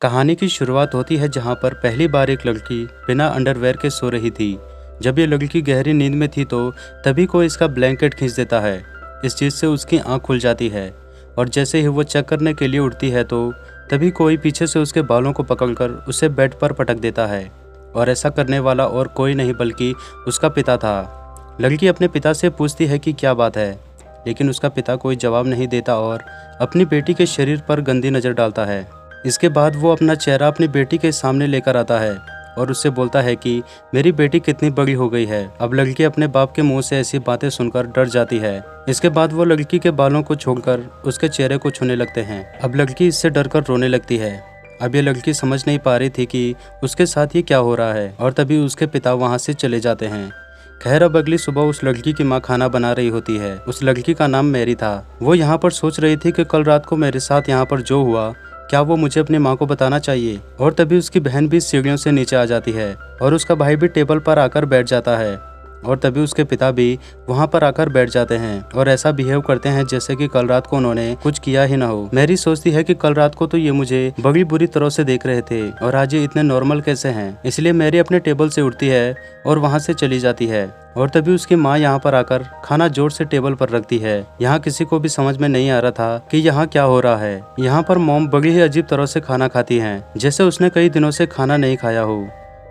कहानी की शुरुआत होती है जहाँ पर पहली बार एक लड़की बिना अंडरवेयर के सो रही थी। जब ये लड़की गहरी नींद में थी तो तभी कोई इसका ब्लैंकेट खींच देता है। इस चीज़ से उसकी आंख खुल जाती है और जैसे ही वो चेक करने के लिए उठती है तो तभी कोई पीछे से उसके बालों को पकड़कर उसे बेड पर पटक देता है। और ऐसा करने वाला और कोई नहीं बल्कि उसका पिता था। लड़की अपने पिता से पूछती है कि क्या बात है, लेकिन उसका पिता कोई जवाब नहीं देता और अपनी बेटी के शरीर पर गंदी नज़र डालता है। इसके बाद वो अपना चेहरा अपनी बेटी के सामने लेकर आता है और उससे बोलता है कि मेरी बेटी कितनी बड़ी हो गई है। अब लड़की अपने बाप के मुंह से ऐसी बातें सुनकर डर जाती है। इसके बाद वो लड़की के बालों को छोड़कर उसके चेहरे को छूने लगते हैं। अब लड़की इससे डरकर रोने लगती है। अब ये लड़की समझ नहीं पा रही थी कि उसके साथ ये क्या हो रहा है और तभी उसके पिता वहाँ से चले जाते हैं। खैर, अब अगली सुबह उस लड़की की माँ खाना बना रही होती है। उस लड़की का नाम मैरी था। वो यहाँ पर सोच रही थी कि कल रात को मेरे साथ यहाँ पर जो हुआ क्या वो मुझे अपनी माँ को बताना चाहिए। और तभी उसकी बहन भी सीढ़ियों से नीचे आ जाती है और उसका भाई भी टेबल पर आकर बैठ जाता है और तभी उसके पिता भी वहाँ पर आकर बैठ जाते हैं और ऐसा बिहेव करते हैं जैसे कि कल रात को उन्होंने कुछ किया ही ना हो। मैरी सोचती है कि कल रात को तो ये मुझे बड़ी बुरी तरह से देख रहे थे और आज ये इतने नॉर्मल कैसे हैं। इसलिए मैरी अपने टेबल से उठती है और वहाँ से चली जाती है और तभी उसकी माँ यहाँ पर आकर खाना जोर से टेबल पर रखती है। यहाँ किसी को भी समझ में नहीं आ रहा था कि यहाँ क्या हो रहा है। यहाँ पर मॉम बड़ी ही अजीब तरह से खाना खाती हैं, जैसे उसने कई दिनों से खाना नहीं खाया हो।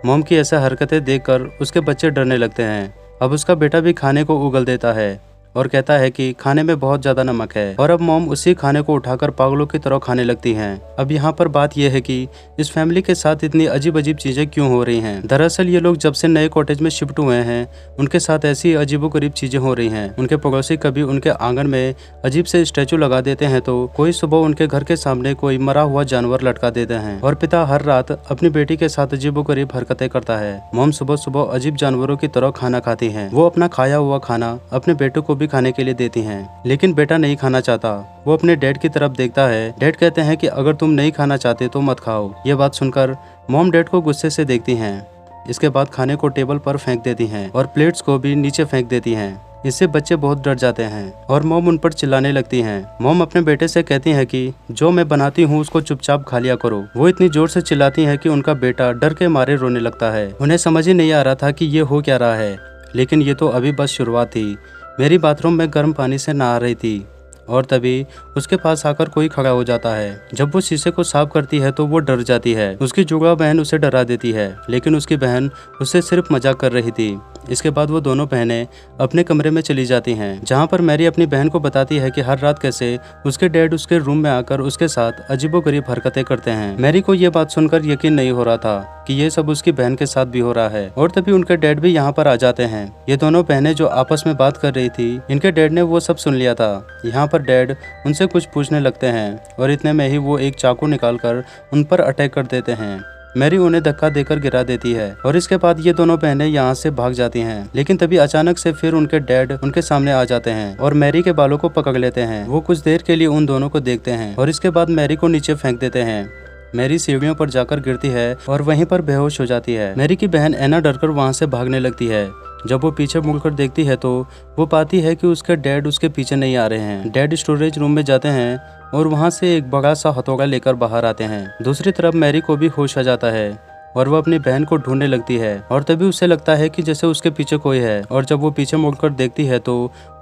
मॉम की ऐसा हरकतें देखकर उसके बच्चे डरने लगते हैं। अब उसका बेटा भी खाने को उगल देता है और कहता है कि खाने में बहुत ज्यादा नमक है और अब मॉम उसी खाने को उठाकर पागलों की तरह खाने लगती हैं। अब यहाँ पर बात यह है कि इस फैमिली के साथ इतनी अजीब अजीब चीजें क्यों हो रही हैं। दरअसल ये लोग जब से नए कॉटेज में शिफ्ट हुए हैं उनके साथ ऐसी अजीबोगरीब चीजें हो रही हैं। उनके पड़ोसी कभी उनके आंगन में अजीब से स्टैचू लगा देते हैं तो कोई सुबह उनके घर के सामने कोई मरा हुआ जानवर लटका देते हैं और पिता हर रात अपनी बेटी के साथ अजीबोगरीब हरकतें करता है। मॉम सुबह सुबह अजीब जानवरों की तरह खाना खाती है। वो अपना खाया हुआ खाना अपने बेटे को खाने के लिए देती हैं, लेकिन बेटा नहीं खाना चाहता। वो अपने डैड की तरफ देखता है। डैड कहते हैं कि अगर तुम नहीं खाना चाहते तो मत खाओ। ये बात सुनकर मॉम डैड को गुस्से से देखती हैं। इसके बाद खाने को टेबल पर फेंक देती हैं और प्लेट्स को भी नीचे फेंक देती हैं। इससे बच्चे बहुत डर जाते हैं और मॉम उन पर चिल्लाने लगती हैं। मॉम अपने बेटे से कहती है कि जो मैं बनाती हूँ उसको चुपचाप खा लिया करो। वो इतनी जोर से चिल्लाती है कि उनका बेटा डर के मारे रोने लगता है। उन्हें समझ ही नहीं आ रहा था कि ये हो क्या रहा है, लेकिन ये तो अभी बस शुरुआत थी। मेरी बाथरूम में गर्म पानी से नहा रही थी और तभी उसके पास आकर कोई खड़ा हो जाता है। जब वो शीशे को साफ करती है तो वो डर जाती है। उसकी जुड़वा बहन उसे डरा देती है, लेकिन उसकी बहन उससे सिर्फ मजाक कर रही थी। इसके बाद वो दोनों बहनें अपने कमरे में चली जाती हैं, जहाँ पर मैरी अपनी बहन को बताती है कि हर रात कैसे उसके डैड उसके रूम में आकर उसके साथ अजीबोगरीब हरकतें करते हैं। मैरी को ये बात सुनकर यकीन नहीं हो रहा था कि ये सब उसकी बहन के साथ भी हो रहा है और तभी उनके डैड भी यहाँ पर आ जाते हैं। ये दोनों बहनें जो आपस में बात कर रही थी, इनके डैड ने वो सब सुन लिया था। यहाँ पर डैड उनसे कुछ पूछने लगते हैं और इतने में ही वो एक चाकू निकालकर उन पर अटैक कर देते हैं। मैरी उन्हें धक्का देकर गिरा देती है और इसके बाद ये दोनों बहनें यहाँ से भाग जाती हैं। लेकिन तभी अचानक से फिर उनके डैड उनके सामने आ जाते हैं और मैरी के बालों को पकड़ लेते हैं। वो कुछ देर के लिए उन दोनों को देखते हैं और इसके बाद मैरी को नीचे फेंक देते हैं। मैरी सीढ़ियों पर जाकर गिरती है और वहीं पर बेहोश हो जाती है। मैरी की बहन एना डरकर वहाँ से भागने लगती है। जब वो पीछे मुड़कर देखती है तो वो पाती है कि उसके डैड उसके पीछे नहीं आ रहे हैं। डैड स्टोरेज रूम में जाते हैं और वहाँ से एक बड़ा सा हथौड़ा लेकर बाहर आते हैं। दूसरी तरफ मैरी को भी होश आ जाता है और वह अपनी बहन को ढूंढने लगती है और तभी उसे लगता है कि जैसे उसके पीछे कोई है और जब वो पीछे मुड़कर देखती है तो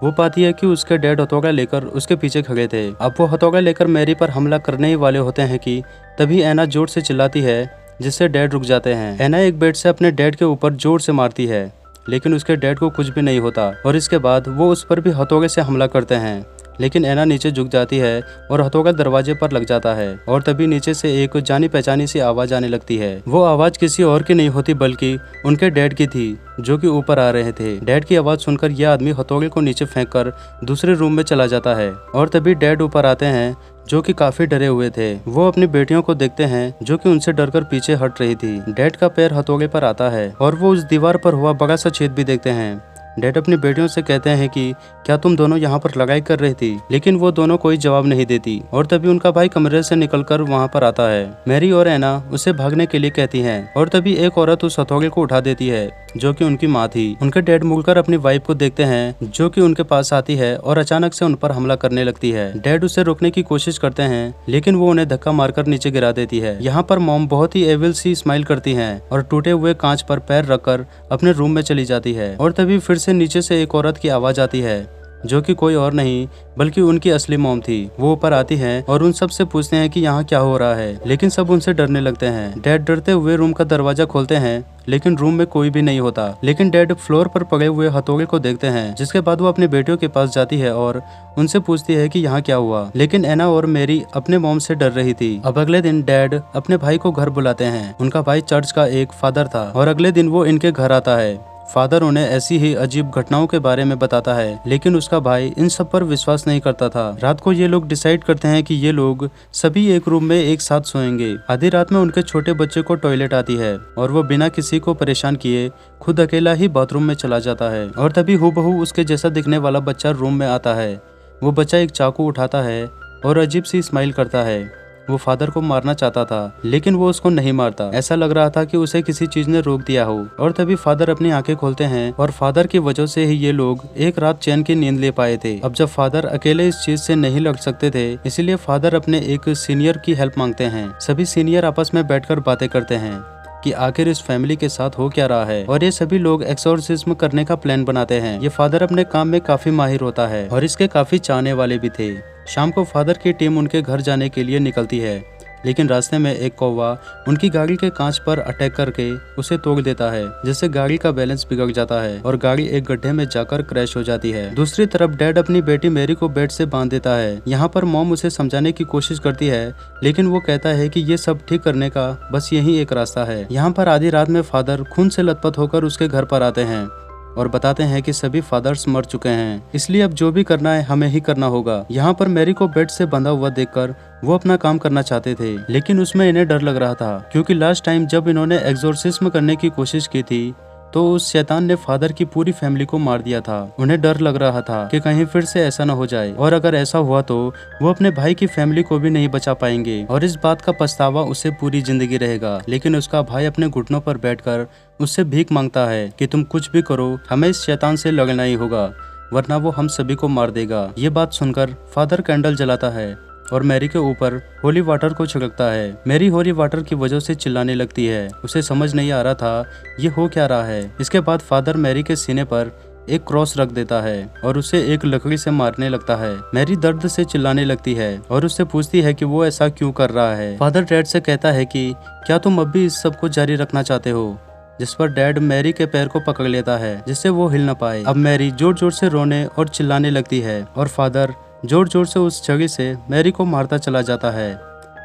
वो पाती है कि उसके डैड हथौड़ा लेकर उसके पीछे खड़े थे। अब वो हथौड़ा लेकर मैरी पर हमला करने ही वाले होते हैं कि तभी एना जोर से चिल्लाती है, जिससे डैड रुक जाते हैं। एना एक बेड से अपने डैड के ऊपर जोर से मारती है, लेकिन उसके डैड को कुछ भी नहीं होता और इसके बाद वो उस पर भी हथौड़े से हमला करते हैं। लेकिन एना नीचे झुक जाती है और हथौड़ा दरवाजे पर लग जाता है और तभी नीचे से एक जानी पहचानी सी आवाज आने लगती है। वो आवाज किसी और की नहीं होती बल्कि उनके डैड की थी, जो कि ऊपर आ रहे थे। डैड की आवाज सुनकर यह आदमी हथौड़े को नीचे फेंककर दूसरे रूम में चला जाता है और तभी डैड ऊपर आते हैं, जो कि काफी डरे हुए थे। वो अपनी बेटियों को देखते हैं, जो कि उनसे डरकर पीछे हट रही थी। डैड का पैर हथौड़े पर आता है और वो उस दीवार पर हुआ बड़ा सा छेद भी देखते हैं। डैड अपनी बेटियों से कहते हैं कि क्या तुम दोनों यहाँ पर लड़ाई कर रही थी, लेकिन वो दोनों कोई जवाब नहीं देती और तभी उनका भाई कमरे से निकलकर वहाँ पर आता है। मैरी और एना उसे भागने के लिए कहती हैं और तभी एक औरत उस हथौड़े को उठा देती है जो कि उनकी माँ थी। उनके डैड मुड़कर अपनी वाइफ को देखते हैं जो कि उनके पास आती है और अचानक से उन पर हमला करने लगती है। डैड उसे रोकने की कोशिश करते हैं लेकिन वो उन्हें धक्का मारकर नीचे गिरा देती है। यहाँ पर मॉम बहुत ही एविल सी स्माइल करती हैं और टूटे हुए कांच पर पैर रखकर अपने रूम में चली जाती है और तभी फिर से नीचे से एक औरत की आवाज आती है जो कि कोई और नहीं बल्कि उनकी असली मॉम थी। वो ऊपर आती हैं और उन सब से पूछते हैं कि यहाँ क्या हो रहा है, लेकिन सब उनसे डरने लगते हैं। डैड डरते हुए रूम का दरवाजा खोलते हैं लेकिन रूम में कोई भी नहीं होता। लेकिन डैड फ्लोर पर पड़े हुए हथौड़े को देखते हैं, जिसके बाद वो अपनी बेटियों के पास जाती है और उनसे पूछती है कि यहाँ क्या हुआ। लेकिन एना और मेरी अपने मॉम से डर रही थी। अब अगले दिन डैड अपने भाई को घर बुलाते हैं। उनका भाई चर्च का एक फादर था और अगले दिन वो इनके घर आता है। फादर उन्हें ऐसी ही अजीब घटनाओं के बारे में बताता है, लेकिन उसका भाई इन सब पर विश्वास नहीं करता था। रात को ये लोग डिसाइड करते हैं कि ये लोग सभी एक रूम में एक साथ सोएंगे। आधी रात में उनके छोटे बच्चे को टॉयलेट आती है और वो बिना किसी को परेशान किए खुद अकेला ही बाथरूम में चला जाता है और तभी हूबहू उसके जैसा दिखने वाला बच्चा रूम में आता है। वो बच्चा एक चाकू उठाता है और अजीब सी स्माइल करता है। वो फादर को मारना चाहता था लेकिन वो उसको नहीं मारता। ऐसा लग रहा था कि उसे किसी चीज ने रोक दिया हो। और तभी फादर अपनी आंखें खोलते हैं और फादर की वजह से ही ये लोग एक रात चैन की नींद ले पाए थे। अब जब फादर अकेले इस चीज से नहीं लड़ सकते थे, इसलिए फादर अपने एक सीनियर की हेल्प मांगते हैं। सभी सीनियर आपस में बैठकर बातें करते हैं कि आखिर इस फैमिली के साथ हो क्या रहा है और ये सभी लोग एक्सोर्सिज्म करने का प्लान बनाते हैं। ये फादर अपने काम में काफी माहिर होता है और इसके काफी चाहने वाले भी थे। शाम को फादर की टीम उनके घर जाने के लिए निकलती है, लेकिन रास्ते में एक कौवा उनकी गाड़ी के कांच पर अटैक करके उसे तोड़ देता है, जिससे गाड़ी का बैलेंस बिगड़ जाता है और गाड़ी एक गड्ढे में जाकर क्रैश हो जाती है। दूसरी तरफ डैड अपनी बेटी मैरी को बेड से बांध देता है। यहाँ पर मॉम उसे समझाने की कोशिश करती है, लेकिन वो कहता है कि ये सब ठीक करने का बस यही एक रास्ता है। यहाँ पर आधी रात में फादर खून से लथपथ होकर उसके घर पर आते हैं और बताते हैं कि सभी फादर्स मर चुके हैं, इसलिए अब जो भी करना है हमें ही करना होगा। यहाँ पर मैरी को बेड से बंधा हुआ देखकर वो अपना काम करना चाहते थे, लेकिन उसमें इन्हें डर लग रहा था क्योंकि लास्ट टाइम जब इन्होंने एक्सोर्सिज्म करने की कोशिश की थी तो उस शैतान ने फादर की पूरी फैमिली को मार दिया था। उन्हें डर लग रहा था कि कहीं फिर से ऐसा न हो जाए और अगर ऐसा हुआ तो वो अपने भाई की फैमिली को भी नहीं बचा पाएंगे और इस बात का पछतावा उसे पूरी जिंदगी रहेगा। लेकिन उसका भाई अपने घुटनों पर बैठकर उससे भीख मांगता है कि तुम कुछ भी करो, हमें इस शैतान से लड़ना ही होगा वरना वो हम सभी को मार देगा। ये बात सुनकर फादर कैंडल जलाता है और मैरी के ऊपर होली वाटर को छिड़कता है। मैरी होली वाटर की वजह से चिल्लाने लगती है। उसे समझ नहीं आ रहा था ये हो क्या रहा है। इसके बाद फादर मैरी के सीने पर एक क्रॉस रख देता है और उसे एक लकड़ी से मारने लगता है। मैरी दर्द से चिल्लाने लगती है और उससे पूछती है कि वो ऐसा क्यों कर रहा है। फादर डैड से कहता है कि क्या तुम अब भी इस सब को जारी रखना चाहते हो, जिस पर डैड मैरी के पैर को पकड़ लेता है जिससे वो हिल न पाए। अब मैरी जोर जोर से रोने और चिल्लाने लगती है और फादर जोर जोर से उस छड़ी से मैरी को मारता चला जाता है।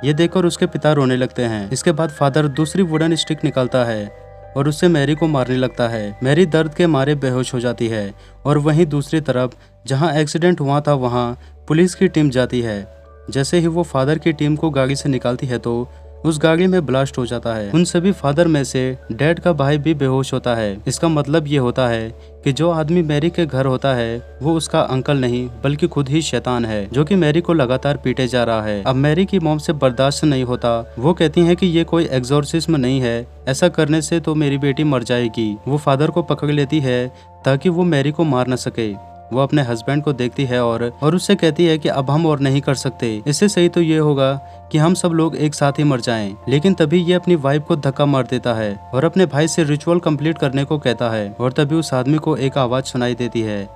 ये देखकर उसके पिता रोने लगते हैं। इसके बाद फादर दूसरी वुडन स्टिक निकालता है और उससे मैरी को मारने लगता है। मैरी दर्द के मारे बेहोश हो जाती है और वहीं दूसरी तरफ जहां एक्सीडेंट हुआ था वहां पुलिस की टीम जाती है। जैसे ही वो फादर की टीम को गाड़ी से निकालती है तो उस गाड़ी में ब्लास्ट हो जाता है। उन सभी फादर में से डैड का भाई भी बेहोश होता है। इसका मतलब ये होता है कि जो आदमी मैरी के घर होता है वो उसका अंकल नहीं बल्कि खुद ही शैतान है, जो कि मैरी को लगातार पीटे जा रहा है। अब मैरी की मॉम से बर्दाश्त नहीं होता। वो कहती है कि ये कोई एक्सोर्सिज्म नहीं है, ऐसा करने से तो मेरी बेटी मर जाएगी। वो फादर को पकड़ लेती है ताकि वो मैरी को मार न सके। वो अपने हस्बैंड को देखती है और उससे कहती है कि अब हम और नहीं कर सकते, इससे सही तो ये होगा कि हम सब लोग एक साथ ही मर जाएं। लेकिन तभी ये अपनी वाइफ को धक्का मार देता है और अपने भाई से रिचुअल कंप्लीट करने को कहता है और तभी उस आदमी को एक आवाज सुनाई देती है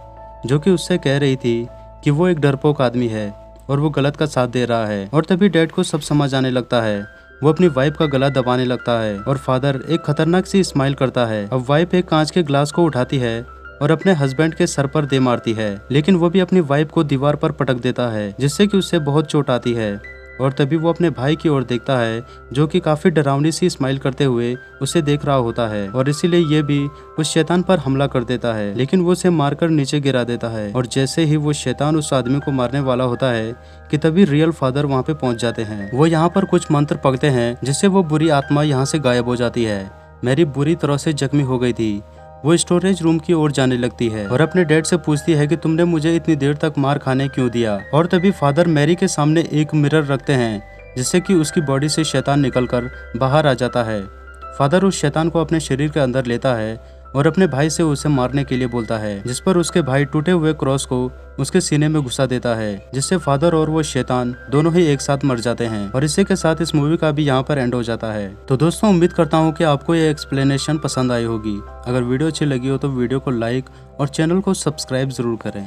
जो कि उससे कह रही थी कि वो एक डरपोक आदमी है और वो गलत का साथ दे रहा है। और तभी डैड को सब समझ आने लगता है। वो अपनी वाइफ का गला दबाने लगता है और फादर एक खतरनाक सी स्माइल करता है। अब वाइफ एक कांच के ग्लास को उठाती है और अपने हस्बैंड के सर पर दे मारती है, लेकिन वो भी अपनी वाइफ को दीवार पर पटक देता है जिससे कि उससे बहुत चोट आती है। और तभी वो अपने भाई की ओर देखता है जो कि काफी डरावनी सी स्माइल करते हुए उसे देख रहा होता है और इसीलिए ये भी उस शैतान पर हमला कर देता है, लेकिन वो उसे मारकर नीचे गिरा देता है। और जैसे ही वो शैतान उस आदमी को मारने वाला होता है कि तभी रियल फादर वहाँ पे पहुँच जाते हैं। वो यहाँ पर कुछ मंत्र पढ़ते हैं जिससे वो बुरी आत्मा यहाँ से गायब हो जाती है। मैरी बुरी तरह से जख्मी हो गई थी। वो स्टोरेज रूम की ओर जाने लगती है और अपने डैड से पूछती है कि तुमने मुझे इतनी देर तक मार खाने क्यों दिया। और तभी फादर मैरी के सामने एक मिरर रखते हैं जिससे कि उसकी बॉडी से शैतान निकलकर बाहर आ जाता है। फादर उस शैतान को अपने शरीर के अंदर लेता है और अपने भाई से उसे मारने के लिए बोलता है, जिस पर उसके भाई टूटे हुए क्रॉस को उसके सीने में घुसा देता है, जिससे फादर और वो शैतान दोनों ही एक साथ मर जाते हैं। और इसी के साथ इस मूवी का भी यहाँ पर एंड हो जाता है। तो दोस्तों उम्मीद करता हूँ कि आपको ये एक्सप्लेनेशन पसंद आई होगी। अगर वीडियो अच्छी लगी हो तो वीडियो को लाइक और चैनल को सब्सक्राइब जरूर करें।